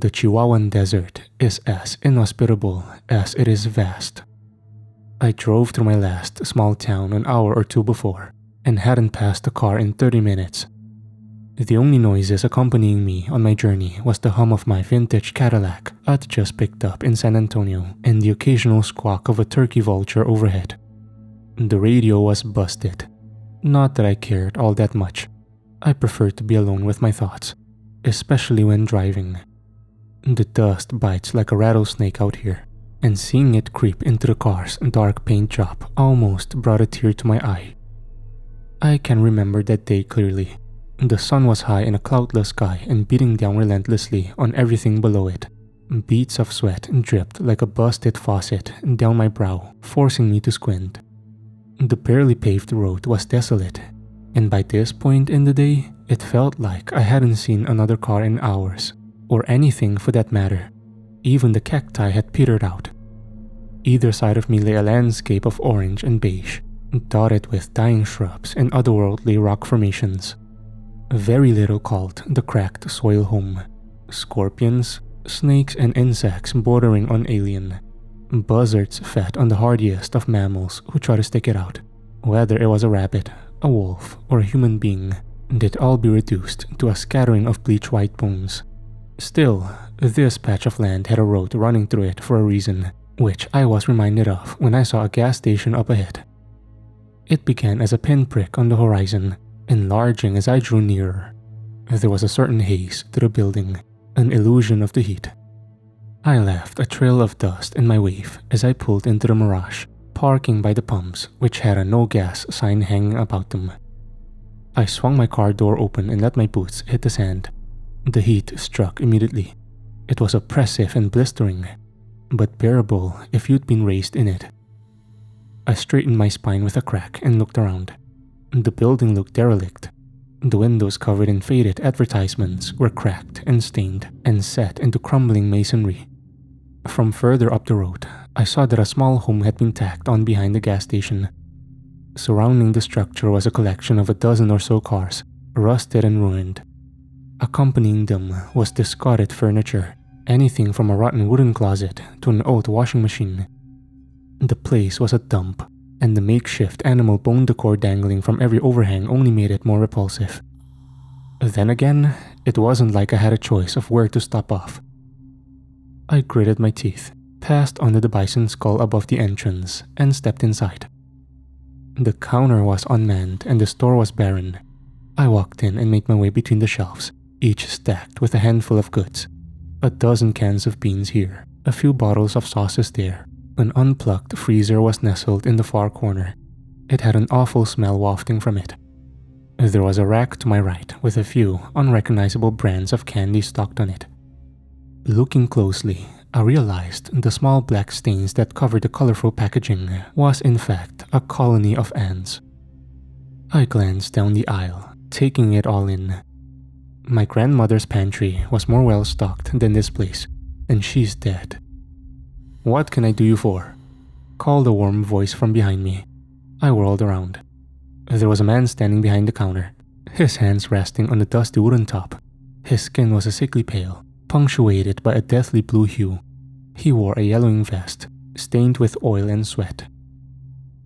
The Chihuahuan Desert is as inhospitable as it is vast. I drove through my last small town an hour or two before and hadn't passed a car in 30 minutes. The only noises accompanying me on my journey was the hum of my vintage Cadillac I'd just picked up in San Antonio and the occasional squawk of a turkey vulture overhead. The radio was busted. Not that I cared all that much. I preferred to be alone with my thoughts, especially when driving. The dust bites like a rattlesnake out here, and seeing it creep into the car's dark paint job almost brought a tear to my eye. I can remember that day clearly. The sun was high in a cloudless sky and beating down relentlessly on everything below it. Beads of sweat dripped like a busted faucet down my brow, forcing me to squint. The barely paved road was desolate, and by this point in the day, it felt like I hadn't seen another car in hours, or anything for that matter. Even the cacti had petered out. Either side of me lay a landscape of orange and beige, dotted with dying shrubs and otherworldly rock formations. Very little called the cracked soil home. Scorpions, snakes, and insects bordering on alien. Buzzards fed on the hardiest of mammals who try to stick it out. Whether it was a rabbit, a wolf, or a human being, they'd all be reduced to a scattering of bleach-white bones. Still, this patch of land had a road running through it for a reason, which I was reminded of when I saw a gas station up ahead. It began as a pinprick on the horizon, enlarging as I drew nearer. There was a certain haze to the building, an illusion of the heat. I left a trail of dust in my wake as I pulled into the mirage, parking by the pumps, which had a no gas sign hanging about them. I swung my car door open and let my boots hit the sand. The heat struck immediately. It was oppressive and blistering, but bearable if you'd been raised in it. I straightened my spine with a crack and looked around. The building looked derelict. The windows covered in faded advertisements were cracked and stained and set into crumbling masonry. From further up the road, I saw that a small home had been tacked on behind the gas station. Surrounding the structure was a collection of a dozen or so cars, rusted and ruined. Accompanying them was discarded furniture, anything from a rotten wooden closet to an old washing machine. The place was a dump, and the makeshift animal bone decor dangling from every overhang only made it more repulsive. Then again, it wasn't like I had a choice of where to stop off. I gritted my teeth, passed under the bison skull above the entrance, and stepped inside. The counter was unmanned and the store was barren. I walked in and made my way between the shelves, each stacked with a handful of goods. A dozen cans of beans here, a few bottles of sauces there. An unplugged freezer was nestled in the far corner. It had an awful smell wafting from it. There was a rack to my right with a few unrecognizable brands of candy stocked on it. Looking closely, I realized the small black stains that covered the colorful packaging was in fact a colony of ants. I glanced down the aisle, taking it all in. My grandmother's pantry was more well stocked than this place, and she's dead. "What can I do you for?" called a warm voice from behind me. I whirled around. There was a man standing behind the counter, his hands resting on the dusty wooden top. His skin was a sickly pale, punctuated by a deathly blue hue. He wore a yellowing vest, stained with oil and sweat.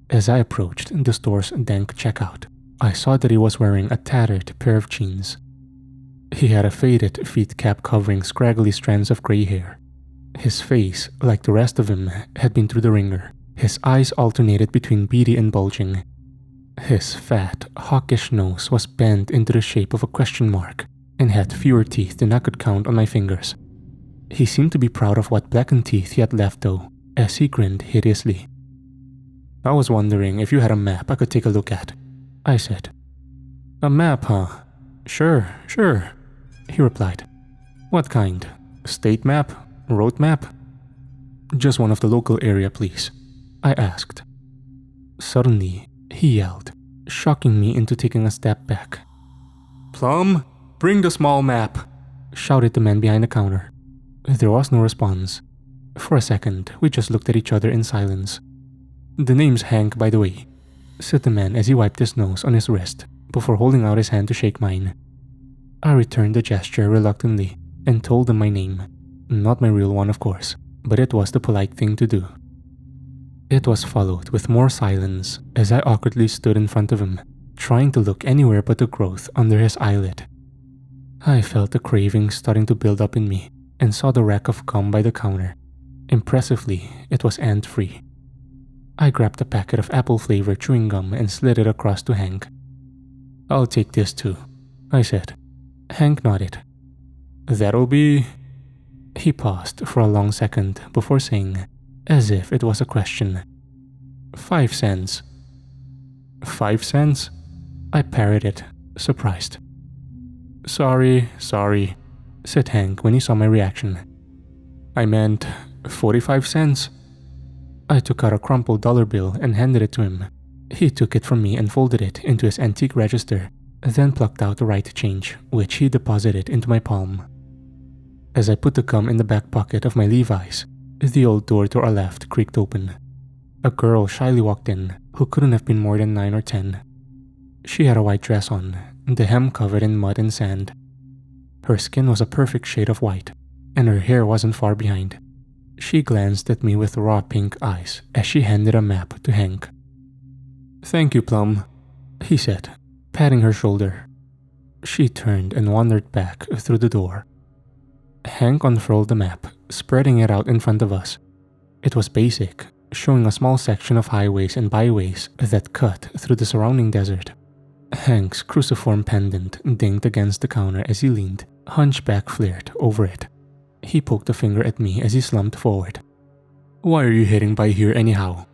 As I approached the store's dank checkout, I saw that he was wearing a tattered pair of jeans. He had a faded feet cap covering scraggly strands of gray hair. His face, like the rest of him, had been through the ringer. His eyes alternated between beady and bulging. His fat, hawkish nose was bent into the shape of a question mark and had fewer teeth than I could count on my fingers. He seemed to be proud of what blackened teeth he had left though, as he grinned hideously. "I was wondering if you had a map I could take a look at," I said. "A map, huh? Sure, he replied. "What kind? State map? Road map?" "Just one of the local area, please," I asked. Suddenly, he yelled, shocking me into taking a step back. "Plum, bring the small map," shouted the man behind the counter. There was no response. For a second, we just looked at each other in silence. "The name's Hank, by the way," said the man as he wiped his nose on his wrist before holding out his hand to shake mine. I returned the gesture reluctantly and told him my name, Not my real one, of course, but it was the polite thing to do. It was followed with more silence as I awkwardly stood in front of him, trying to look anywhere but the growth under his eyelid. I felt the craving starting to build up in me and saw the rack of gum by the counter. Impressively, it was ant-free. I grabbed a packet of apple-flavored chewing gum and slid it across to Hank. "I'll take this too," I said. Hank nodded. "That'll be..." He paused for a long second before saying, as if it was a question, 5 cents. 5 cents? I parroted, surprised. Sorry, said Hank when he saw my reaction. "I meant 45 cents. I took out a crumpled dollar bill and handed it to him. He took it from me and folded it into his antique register, then plucked out the right change, which he deposited into my palm. As I put the gum in the back pocket of my Levi's, the old door to our left creaked open. A girl shyly walked in, who couldn't have been more than 9 or 10. She had a white dress on, the hem covered in mud and sand. Her skin was a perfect shade of white, and her hair wasn't far behind. She glanced at me with raw pink eyes as she handed a map to Hank. "Thank you, Plum," he said, patting her shoulder. She turned and wandered back through the door. Hank unfurled the map, spreading it out in front of us. It was basic, showing a small section of highways and byways that cut through the surrounding desert. Hank's cruciform pendant dinged against the counter as he leaned, hunchback flared over it. He poked a finger at me as he slumped forward. "Why are you heading by here anyhow?"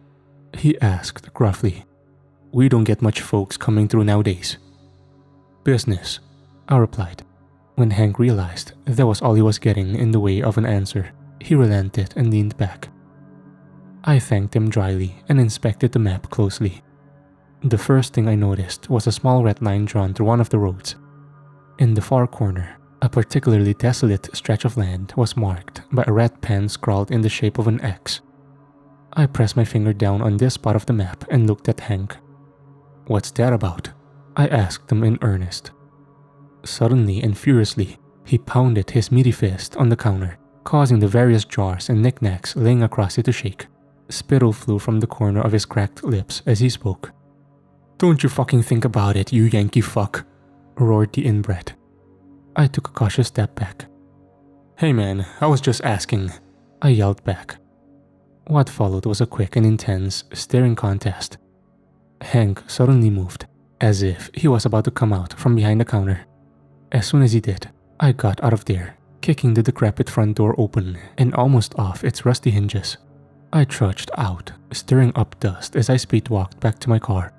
he asked gruffly. "We don't get much folks coming through nowadays." "Business," I replied. When Hank realized that was all he was getting in the way of an answer, he relented and leaned back. I thanked him dryly and inspected the map closely. The first thing I noticed was a small red line drawn through one of the roads. In the far corner, a particularly desolate stretch of land was marked by a red pen scrawled in the shape of an X. I pressed my finger down on this spot of the map and looked at Hank. "What's that about?" I asked him in earnest. Suddenly and furiously, he pounded his meaty fist on the counter, causing the various jars and knickknacks laying across it to shake. Spittle flew from the corner of his cracked lips as he spoke. "Don't you fucking think about it, you Yankee fuck," roared the inbred. I took a cautious step back. "Hey man, I was just asking," I yelled back. What followed was a quick and intense staring contest. Hank suddenly moved, as if he was about to come out from behind the counter. As soon as he did, I got out of there, kicking the decrepit front door open and almost off its rusty hinges. I trudged out, stirring up dust as I speed-walked back to my car.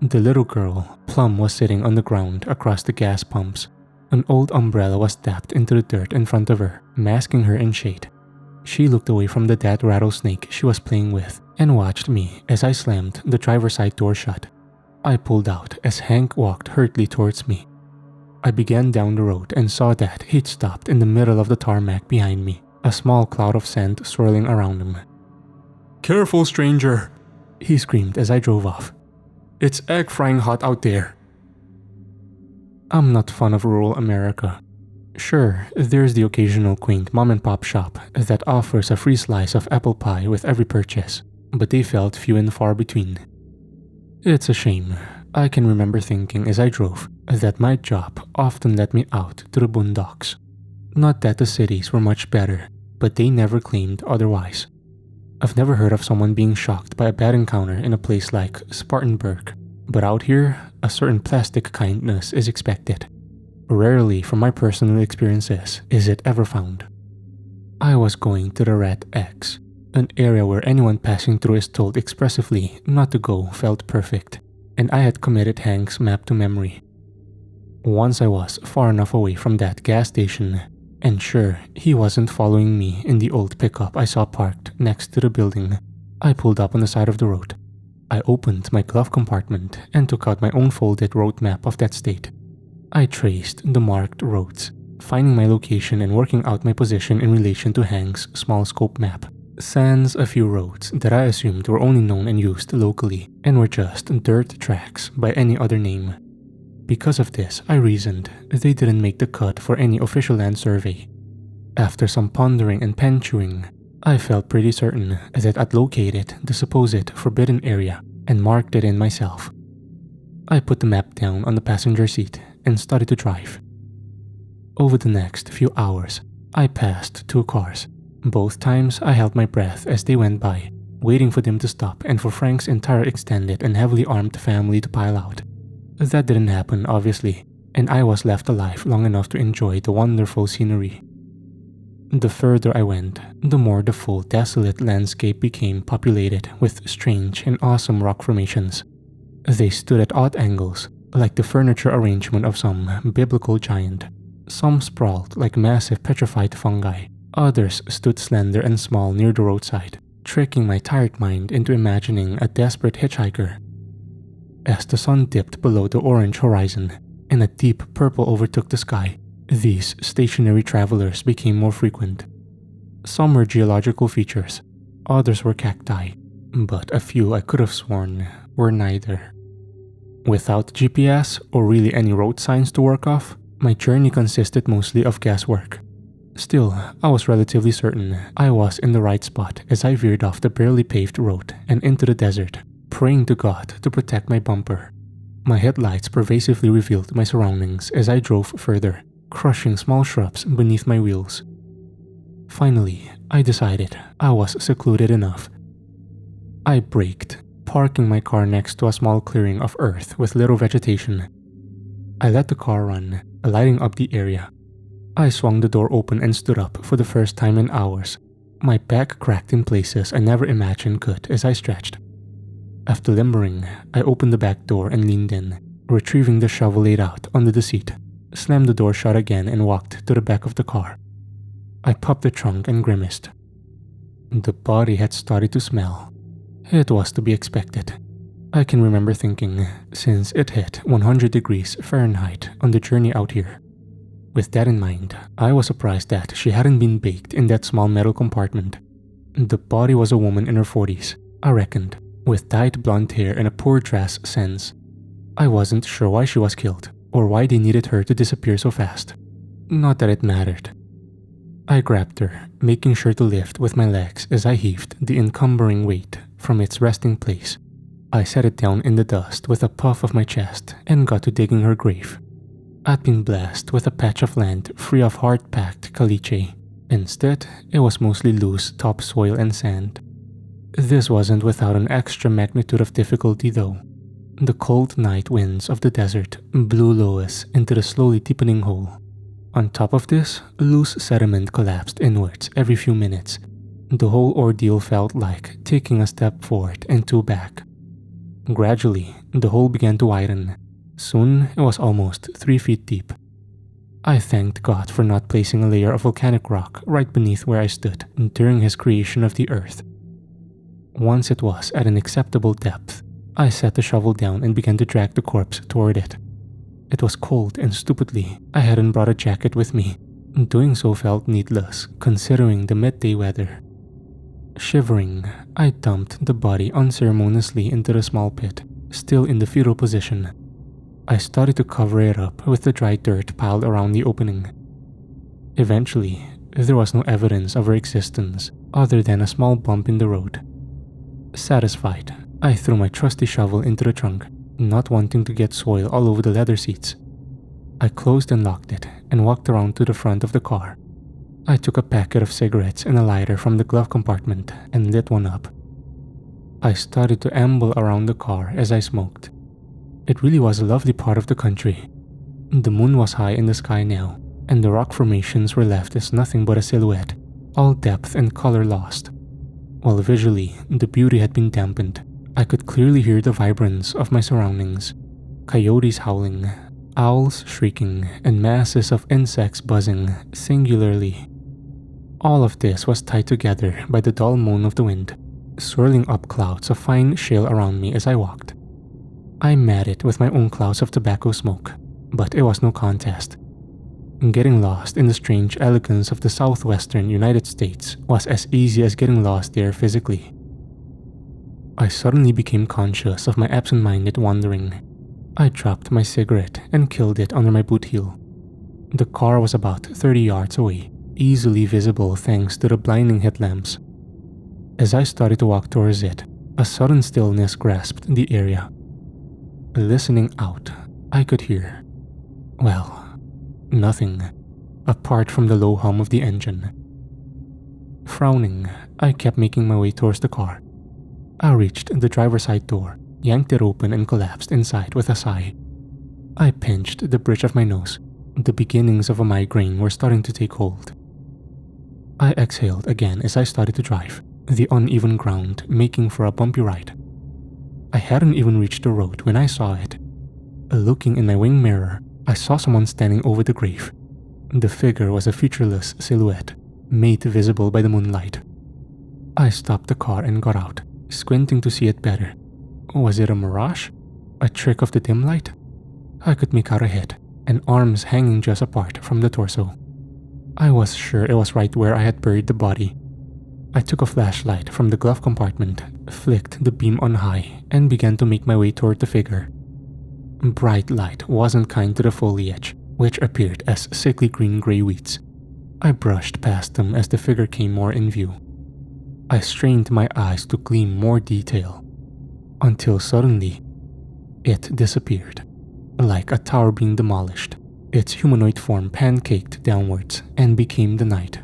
The little girl, Plum, was sitting on the ground across the gas pumps. An old umbrella was tapped into the dirt in front of her, masking her in shade. She looked away from the dead rattlesnake she was playing with and watched me as I slammed the driver's side door shut. I pulled out as Hank walked hurriedly towards me. I began down the road and saw that he'd stopped in the middle of the tarmac behind me, a small cloud of sand swirling around him. "Careful, stranger," he screamed as I drove off. "It's egg frying hot out there." I'm not fond of rural America. Sure, there's the occasional quaint mom-and-pop shop that offers a free slice of apple pie with every purchase, but they felt few and far between. It's a shame. I can remember thinking as I drove that my job often led me out to the boondocks. Not that the cities were much better, but they never claimed otherwise. I've never heard of someone being shocked by a bad encounter in a place like Spartanburg, but out here, a certain plastic kindness is expected. Rarely from my personal experiences is it ever found. I was going to the Red X, an area where anyone passing through is told expressively not to go felt perfect, and I had committed Hank's map to memory. Once I was far enough away from that gas station, and sure, he wasn't following me in the old pickup I saw parked next to the building, I pulled up on the side of the road. I opened my glove compartment and took out my own folded road map of that state. I traced the marked roads, finding my location and working out my position in relation to Hank's small scope map. Sans a few roads that I assumed were only known and used locally and were just dirt tracks by any other name. Because of this, I reasoned they didn't make the cut for any official land survey. After some pondering and pen chewing, I felt pretty certain that I'd located the supposed forbidden area and marked it in myself. I put the map down on the passenger seat and started to drive. Over the next few hours, I passed 2 cars. Both times I held my breath as they went by, waiting for them to stop and for Frank's entire extended and heavily armed family to pile out. That didn't happen, obviously, and I was left alive long enough to enjoy the wonderful scenery. The further I went, the more the full desolate landscape became populated with strange and awesome rock formations. They stood at odd angles, like the furniture arrangement of some biblical giant. Some sprawled like massive petrified fungi. Others stood slender and small near the roadside, tricking my tired mind into imagining a desperate hitchhiker. As the sun dipped below the orange horizon and a deep purple overtook the sky, these stationary travelers became more frequent. Some were geological features, others were cacti, but a few I could have sworn were neither. Without GPS or really any road signs to work off, my journey consisted mostly of guesswork. Still, I was relatively certain I was in the right spot as I veered off the barely paved road and into the desert, praying to God to protect my bumper. My headlights pervasively revealed my surroundings as I drove further, crushing small shrubs beneath my wheels. Finally, I decided I was secluded enough. I braked, parking my car next to a small clearing of earth with little vegetation. I let the car run, lighting up the area. I swung the door open and stood up for the first time in hours. My back cracked in places I never imagined could as I stretched. After limbering, I opened the back door and leaned in, retrieving the shovel laid out under the seat, slammed the door shut again and walked to the back of the car. I popped the trunk and grimaced. The body had started to smell. It was to be expected. I can remember thinking, since it hit 100 degrees Fahrenheit on the journey out here. With that in mind, I was surprised that she hadn't been baked in that small metal compartment. The body was a woman in her 40s, I reckoned, with dyed blonde hair and a poor dress sense. I wasn't sure why she was killed, or why they needed her to disappear so fast. Not that it mattered. I grabbed her, making sure to lift with my legs as I heaved the encumbering weight from its resting place. I set it down in the dust with a puff of my chest and got to digging her grave. I'd been blessed with a patch of land free of hard-packed caliche. Instead, it was mostly loose topsoil and sand. This wasn't without an extra magnitude of difficulty though. The cold night winds of the desert blew Lois into the slowly deepening hole. On top of this, loose sediment collapsed inwards every few minutes. The whole ordeal felt like taking a step forward and 2 back. Gradually, the hole began to widen. Soon, it was almost 3 feet deep. I thanked God for not placing a layer of volcanic rock right beneath where I stood during his creation of the earth. Once it was at an acceptable depth, I set the shovel down and began to drag the corpse toward it. It was cold and stupidly, I hadn't brought a jacket with me. Doing so felt needless, considering the midday weather. Shivering, I dumped the body unceremoniously into the small pit, still in the fetal position. I started to cover it up with the dry dirt piled around the opening. Eventually, there was no evidence of her existence other than a small bump in the road. Satisfied, I threw my trusty shovel into the trunk, not wanting to get soil all over the leather seats. I closed and locked it and walked around to the front of the car. I took a packet of cigarettes and a lighter from the glove compartment and lit one up. I started to amble around the car as I smoked. It really was a lovely part of the country. The moon was high in the sky now, and the rock formations were left as nothing but a silhouette, all depth and color lost. While visually, the beauty had been dampened, I could clearly hear the vibrance of my surroundings. Coyotes howling, owls shrieking, and masses of insects buzzing singularly. All of this was tied together by the dull moan of the wind, swirling up clouds of fine shale around me as I walked. I met it with my own clouds of tobacco smoke, but it was no contest. Getting lost in the strange elegance of the southwestern United States was as easy as getting lost there physically. I suddenly became conscious of my absent-minded wandering. I dropped my cigarette and killed it under my boot heel. The car was about 30 yards away, easily visible thanks to the blinding headlamps. As I started to walk towards it, a sudden stillness grasped the area. Listening out, I could hear, well, nothing, apart from the low hum of the engine. Frowning, I kept making my way towards the car. I reached the driver's side door, yanked it open and collapsed inside with a sigh. I pinched the bridge of my nose. The beginnings of a migraine were starting to take hold. I exhaled again as I started to drive, the uneven ground making for a bumpy ride. I hadn't even reached the road when I saw it. Looking in my wing mirror, I saw someone standing over the grave. The figure was a featureless silhouette, made visible by the moonlight. I stopped the car and got out, squinting to see it better. Was it a mirage? A trick of the dim light? I could make out a head, and arms hanging just apart from the torso. I was sure it was right where I had buried the body. I took a flashlight from the glove compartment, flicked the beam on high, and began to make my way toward the figure. Bright light wasn't kind to the foliage, which appeared as sickly green-gray weeds. I brushed past them as the figure came more in view. I strained my eyes to glean more detail, until suddenly, it disappeared. Like a tower being demolished, its humanoid form pancaked downwards and became the night.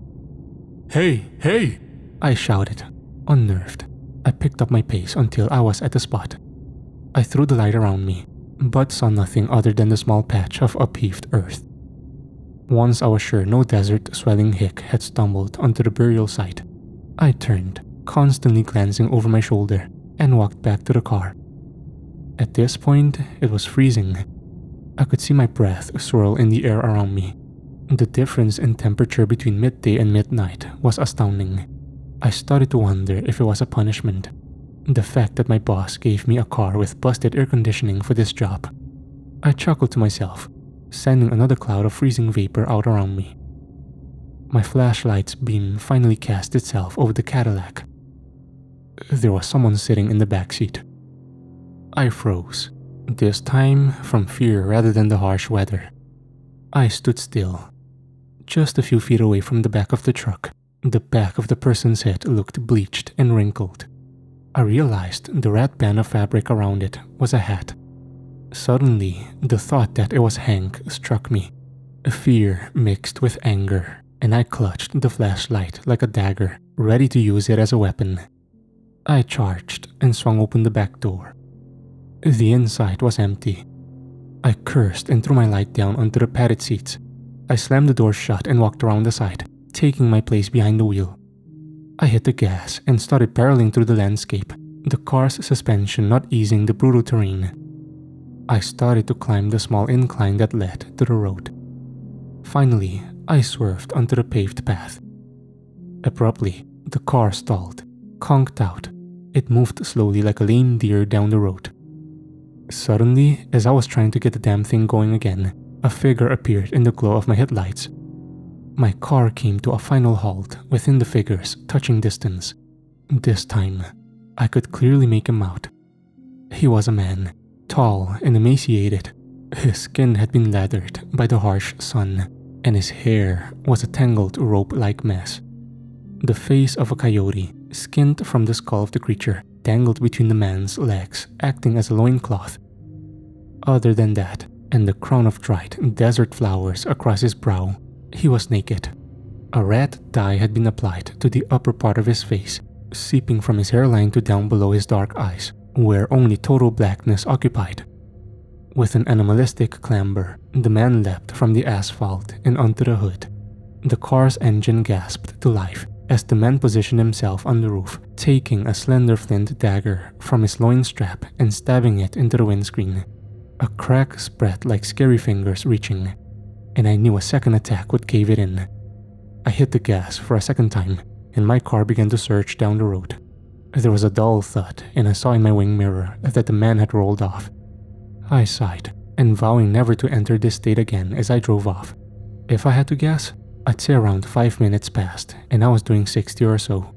"Hey, hey!" I shouted, unnerved. I picked up my pace until I was at the spot. I threw the light around me, but saw nothing other than the small patch of upheaved earth. Once I was sure no desert swelling hick had stumbled onto the burial site, I turned, constantly glancing over my shoulder, and walked back to the car. At this point, it was freezing. I could see my breath swirl in the air around me. The difference in temperature between midday and midnight was astounding. I started to wonder if it was a punishment. The fact that my boss gave me a car with busted air conditioning for this job. I chuckled to myself, sending another cloud of freezing vapor out around me. My flashlight's beam finally cast itself over the Cadillac. There was someone sitting in the back seat. I froze, this time from fear rather than the harsh weather. I stood still, just a few feet away from the back of the truck. The back of the person's head looked bleached and wrinkled. I realized the red band of fabric around it was a hat. Suddenly, the thought that it was Hank struck me. Fear mixed with anger, and I clutched the flashlight like a dagger, ready to use it as a weapon. I charged and swung open the back door. The inside was empty. I cursed and threw my light down onto the padded seats. I slammed the door shut and walked around the side, taking my place behind the wheel. I hit the gas and started barreling through the landscape, the car's suspension not easing the brutal terrain. I started to climb the small incline that led to the road. Finally, I swerved onto the paved path. Abruptly, the car stalled, conked out. It moved slowly like a lame deer down the road. Suddenly, as I was trying to get the damn thing going again, a figure appeared in the glow of my headlights. My car came to a final halt within the figure's touching distance. This time, I could clearly make him out. He was a man, tall and emaciated. His skin had been lathered by the harsh sun, and his hair was a tangled rope-like mess. The face of a coyote, skinned from the skull of the creature, dangled between the man's legs, acting as a loincloth. Other than that, and the crown of dried desert flowers across his brow, he was naked. A red dye had been applied to the upper part of his face, seeping from his hairline to down below his dark eyes, where only total blackness occupied. With an animalistic clamber, the man leapt from the asphalt and onto the hood. The car's engine gasped to life as the man positioned himself on the roof, taking a slender flint dagger from his loin strap and stabbing it into the windscreen. A crack spread like scary fingers reaching, and I knew a second attack would cave it in. I hit the gas for a second time, and my car began to surge down the road. There was a dull thud, and I saw in my wing mirror that the man had rolled off. I sighed, and vowing never to enter this state again as I drove off. If I had to guess, I'd say around 5 minutes passed, and I was doing 60 or so.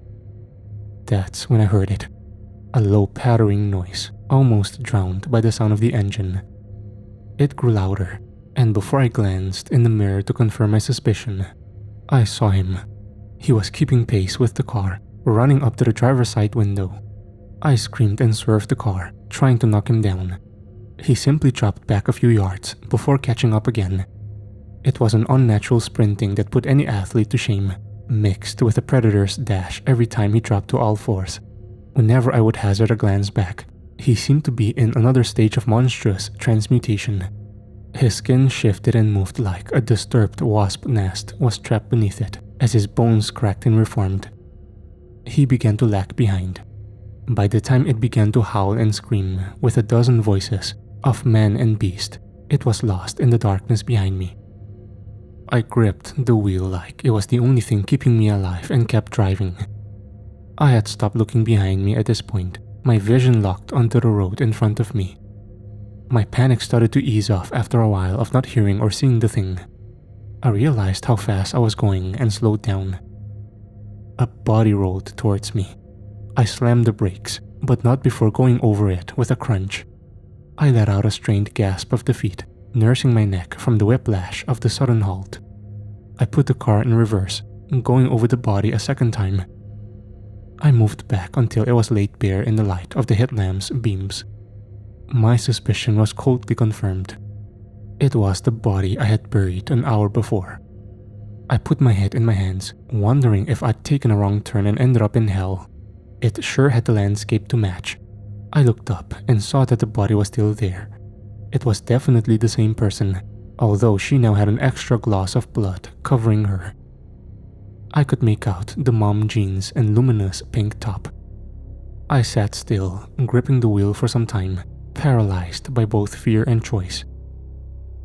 That's when I heard it. A low pattering noise, almost drowned by the sound of the engine. It grew louder, and before I glanced in the mirror to confirm my suspicion, I saw him. He was keeping pace with the car, running up to the driver's side window. I screamed and swerved the car, trying to knock him down. He simply dropped back a few yards before catching up again. It was an unnatural sprinting that put any athlete to shame, mixed with a predator's dash every time he dropped to all fours. Whenever I would hazard a glance back, he seemed to be in another stage of monstrous transmutation. His skin shifted and moved like a disturbed wasp nest was trapped beneath it as his bones cracked and reformed. He began to lag behind. By the time it began to howl and scream with a dozen voices of man and beast, it was lost in the darkness behind me. I gripped the wheel like it was the only thing keeping me alive and kept driving. I had stopped looking behind me at this point, my vision locked onto the road in front of me. My panic started to ease off after a while of not hearing or seeing the thing. I realized how fast I was going and slowed down. A body rolled towards me. I slammed the brakes, but not before going over it with a crunch. I let out a strained gasp of defeat, nursing my neck from the whiplash of the sudden halt. I put the car in reverse, going over the body a second time. I moved back until it was laid bare in the light of the headlamp's beams. My suspicion was coldly confirmed. It was the body I had buried an hour before. I put my head in my hands, wondering if I'd taken a wrong turn and ended up in hell. It sure had the landscape to match. I looked up and saw that the body was still there. It was definitely the same person, although she now had an extra gloss of blood covering her. I could make out the mom jeans and luminous pink top. I sat still, gripping the wheel for some time, paralyzed by both fear and choice.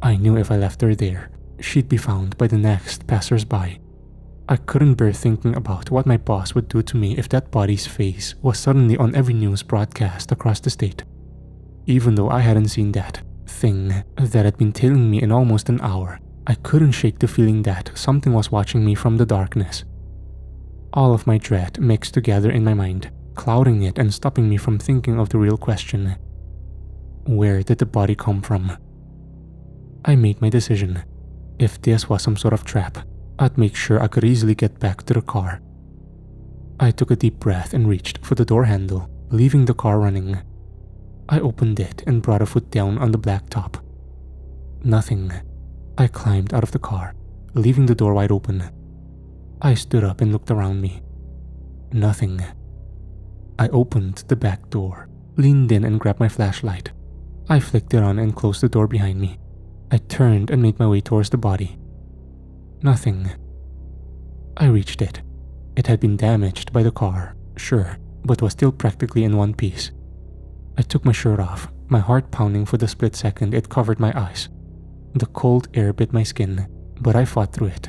I knew if I left her there, she'd be found by the next passers-by. I couldn't bear thinking about what my boss would do to me if that body's face was suddenly on every news broadcast across the state. Even though I hadn't seen that thing that had been tailing me in almost an hour, I couldn't shake the feeling that something was watching me from the darkness. All of my dread mixed together in my mind, clouding it and stopping me from thinking of the real question. Where did the body come from? I made my decision. If this was some sort of trap, I'd make sure I could easily get back to the car. I took a deep breath and reached for the door handle, leaving the car running. I opened it and brought a foot down on the black top. Nothing. I climbed out of the car, leaving the door wide open. I stood up and looked around me. Nothing. I opened the back door, leaned in and grabbed my flashlight. I flicked it on and closed the door behind me. I turned and made my way towards the body. Nothing. I reached it. It had been damaged by the car, sure, but was still practically in one piece. I took my shirt off, my heart pounding for the split second it covered my eyes. The cold air bit my skin, but I fought through it.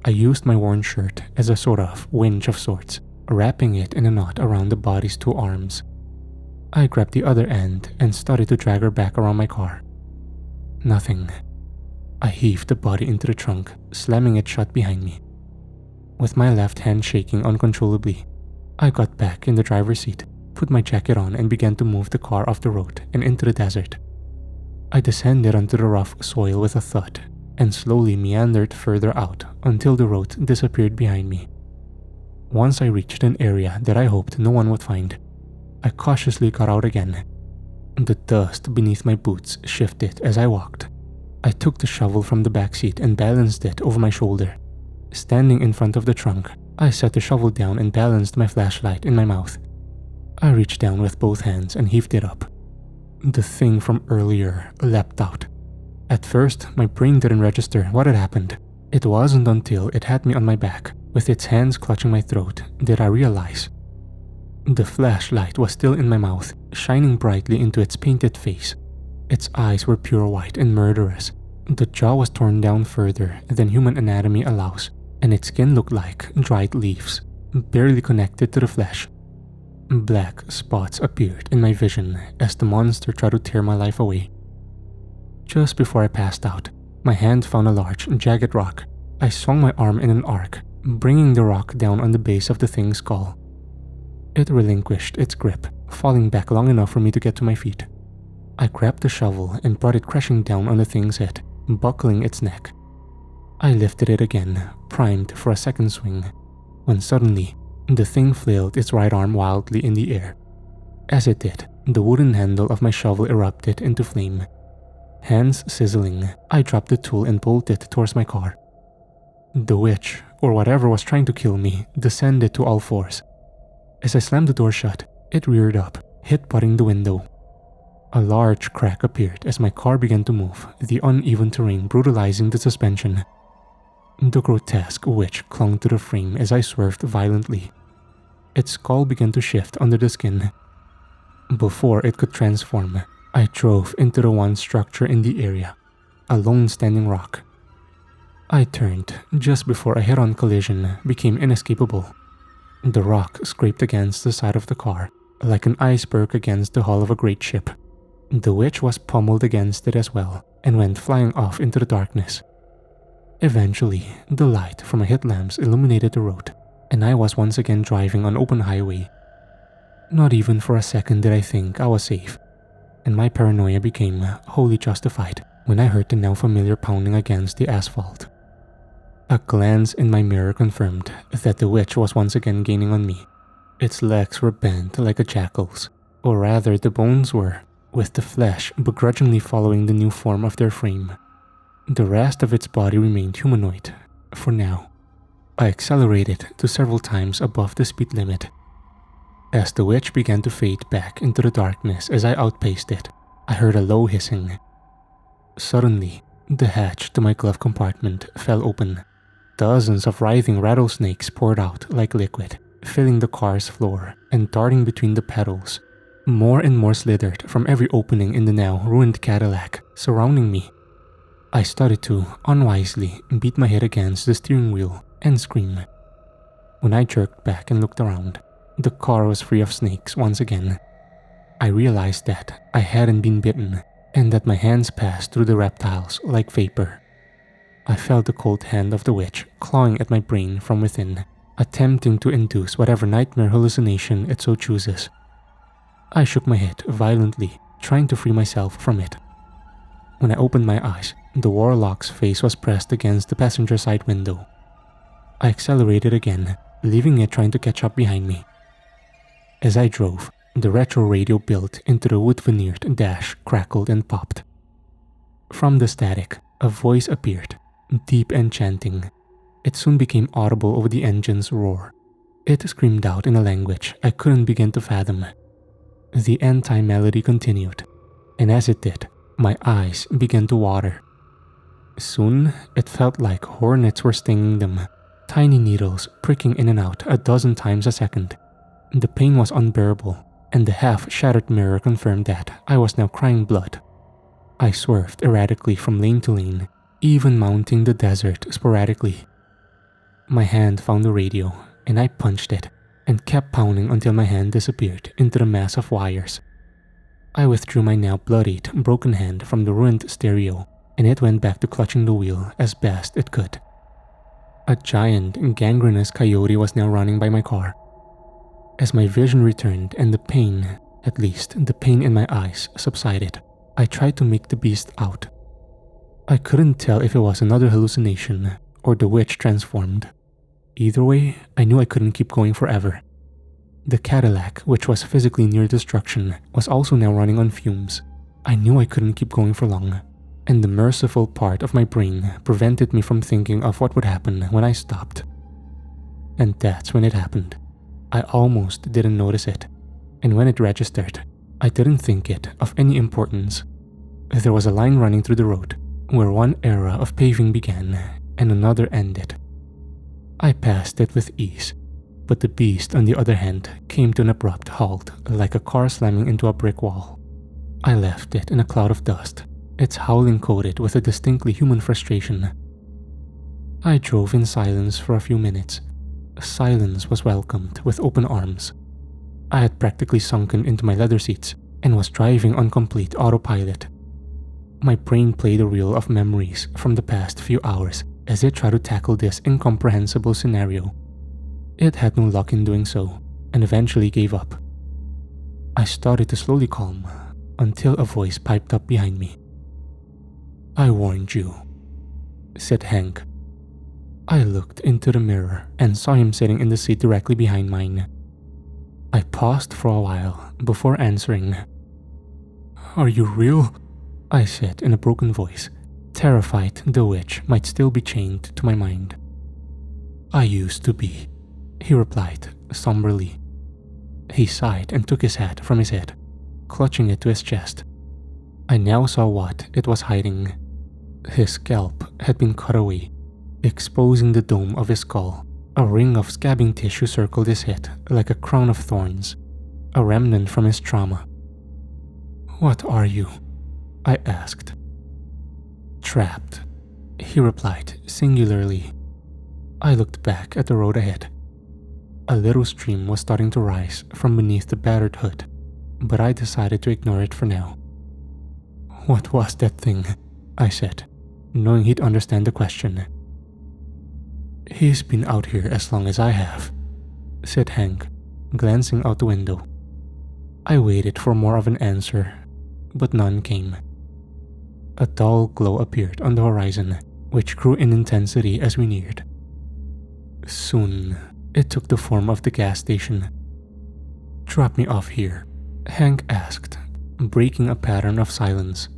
I used my worn shirt as a sort of winch of sorts, wrapping it in a knot around the body's two arms. I grabbed the other end and started to drag her back around my car. Nothing. I heaved the body into the trunk, slamming it shut behind me. With my left hand shaking uncontrollably, I got back in the driver's seat, put my jacket on and began to move the car off the road and into the desert. I descended onto the rough soil with a thud and slowly meandered further out until the road disappeared behind me. Once I reached an area that I hoped no one would find, I cautiously got out again. The dust beneath my boots shifted as I walked. I took the shovel from the back seat and balanced it over my shoulder. Standing in front of the trunk, I set the shovel down and balanced my flashlight in my mouth. I reached down with both hands and heaved it up. The thing from earlier leapt out. At first, my brain didn't register what had happened. It wasn't until it had me on my back, with its hands clutching my throat, did I realize. The flashlight was still in my mouth, shining brightly into its painted face. Its eyes were pure white and murderous. The jaw was torn down further than human anatomy allows, and its skin looked like dried leaves, barely connected to the flesh. Black spots appeared in my vision as the monster tried to tear my life away. Just before I passed out, my hand found a large, jagged rock. I swung my arm in an arc, bringing the rock down on the base of the thing's skull. It relinquished its grip, falling back long enough for me to get to my feet. I grabbed the shovel and brought it crashing down on the thing's head, buckling its neck. I lifted it again, primed for a second swing, when suddenly, the thing flailed its right arm wildly in the air. As it did, the wooden handle of my shovel erupted into flame. Hands sizzling, I dropped the tool and bolted towards my car. The witch, or whatever was trying to kill me, descended to all fours. As I slammed the door shut, it reared up, hit-butting the window. A large crack appeared as my car began to move, the uneven terrain brutalizing the suspension. The grotesque witch clung to the frame as I swerved violently. Its skull began to shift under the skin. Before it could transform, I drove into the one structure in the area, a lone standing rock. I turned just before a head-on collision became inescapable. The rock scraped against the side of the car, like an iceberg against the hull of a great ship. The witch was pummeled against it as well and went flying off into the darkness. Eventually, the light from my headlamps illuminated the road, and I was once again driving on open highway. Not even for a second did I think I was safe, and my paranoia became wholly justified when I heard the now familiar pounding against the asphalt. A glance in my mirror confirmed that the witch was once again gaining on me. Its legs were bent like a jackal's, or rather the bones were, with the flesh begrudgingly following the new form of their frame. The rest of its body remained humanoid, for now. I accelerated to several times above the speed limit. As the witch began to fade back into the darkness as I outpaced it, I heard a low hissing. Suddenly, the hatch to my glove compartment fell open. Dozens of writhing rattlesnakes poured out like liquid, filling the car's floor and darting between the pedals. More and more slithered from every opening in the now ruined Cadillac surrounding me. I started to, unwisely, beat my head against the steering wheel and scream. When I jerked back and looked around, the car was free of snakes once again. I realized that I hadn't been bitten and that my hands passed through the reptiles like vapor. I felt the cold hand of the witch clawing at my brain from within, attempting to induce whatever nightmare hallucination it so chooses. I shook my head violently, trying to free myself from it. When I opened my eyes, the warlock's face was pressed against the passenger side window. I accelerated again, leaving it trying to catch up behind me. As I drove, the retro radio built into the wood-veneered dash crackled and popped. From the static, a voice appeared, deep and chanting. It soon became audible over the engine's roar. It screamed out in a language I couldn't begin to fathom. The anti-melody continued, and as it did, my eyes began to water. Soon, it felt like hornets were stinging them, tiny needles pricking in and out a dozen times a second. The pain was unbearable, and the half-shattered mirror confirmed that I was now crying blood. I swerved erratically from lane to lane, even mounting the desert sporadically. My hand found the radio, and I punched it, and kept pounding until my hand disappeared into the mass of wires. I withdrew my now bloodied, broken hand from the ruined stereo, and it went back to clutching the wheel as best it could. A giant, gangrenous coyote was now running by my car. As my vision returned and the pain, at least the pain in my eyes, subsided, I tried to make the beast out. I couldn't tell if it was another hallucination or the witch transformed. Either way, I knew I couldn't keep going forever. The Cadillac, which was physically near destruction, was also now running on fumes. I knew I couldn't keep going for long, and the merciful part of my brain prevented me from thinking of what would happen when I stopped. And that's when it happened. I almost didn't notice it, and when it registered, I didn't think it of any importance. There was a line running through the road, where one era of paving began and another ended. I passed it with ease, but the beast on the other hand came to an abrupt halt like a car slamming into a brick wall. I left it in a cloud of dust, its howling coated with a distinctly human frustration. I drove in silence for a few minutes. Silence was welcomed with open arms. I had practically sunken into my leather seats and was driving on complete autopilot. My brain played a reel of memories from the past few hours as it tried to tackle this incomprehensible scenario. It had no luck in doing so, and eventually gave up. I started to slowly calm, until a voice piped up behind me. "I warned you," said Hank, I looked into the mirror and saw him sitting in the seat directly behind mine. I paused for a while before answering. "Are you real?" I said in a broken voice, terrified the witch might still be chained to my mind. "I used to be," he replied somberly. He sighed and took his hat from his head, clutching it to his chest. I now saw what it was hiding. His scalp had been cut away, exposing the dome of his skull. A ring of scabbing tissue circled his head like a crown of thorns, a remnant from his trauma. "What are you?" I asked. "Trapped," he replied singularly. I looked back at the road ahead. A little stream was starting to rise from beneath the battered hood, but I decided to ignore it for now. "What was that thing?" I said, knowing he'd understand the question. "He's been out here as long as I have," said Hank, glancing out the window. I waited for more of an answer, but none came. A dull glow appeared on the horizon, which grew in intensity as we neared. Soon, it took the form of the gas station. "Drop me off here," Hank asked, breaking a pattern of silence.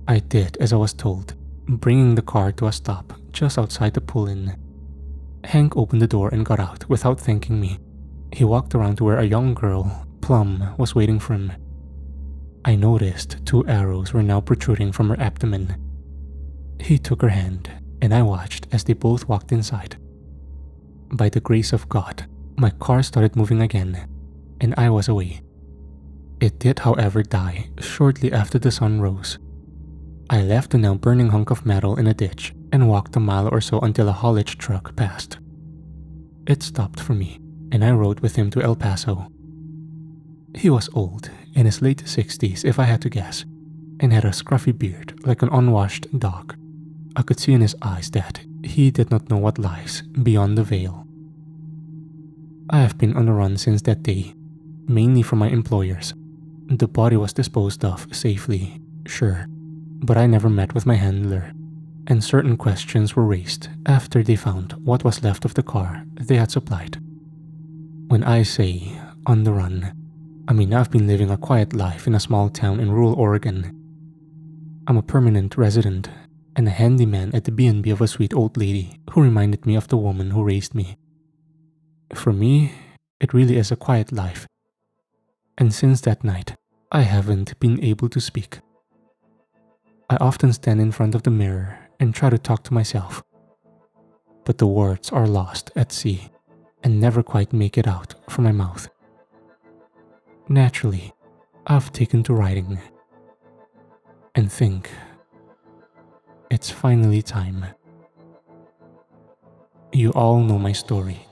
I did as I was told, bringing the car to a stop just outside the pull-in. Hank opened the door and got out without thanking me. He walked around to where a young girl, Plum, was waiting for him. I noticed 2 arrows were now protruding from her abdomen. He took her hand, and I watched as they both walked inside. By the grace of God, my car started moving again, and I was away. It did, however, die shortly after the sun rose. I left the now burning hunk of metal in a ditch and walked a mile or so until a haulage truck passed. It stopped for me, and I rode with him to El Paso. He was old, in his late 60s if I had to guess, and had a scruffy beard like an unwashed dog. I could see in his eyes that he did not know what lies beyond the veil. I have been on the run since that day, mainly from my employers. The body was disposed of safely, sure, but I never met with my handler, and certain questions were raised after they found what was left of the car they had supplied. When I say on the run, I mean I've been living a quiet life in a small town in rural Oregon. I'm a permanent resident and a handyman at the B&B of a sweet old lady who reminded me of the woman who raised me. For me, it really is a quiet life. And since that night, I haven't been able to speak. I often stand in front of the mirror and try to talk to myself, but the words are lost at sea and never quite make it out from my mouth. Naturally, I've taken to writing and think it's finally time. You all know my story.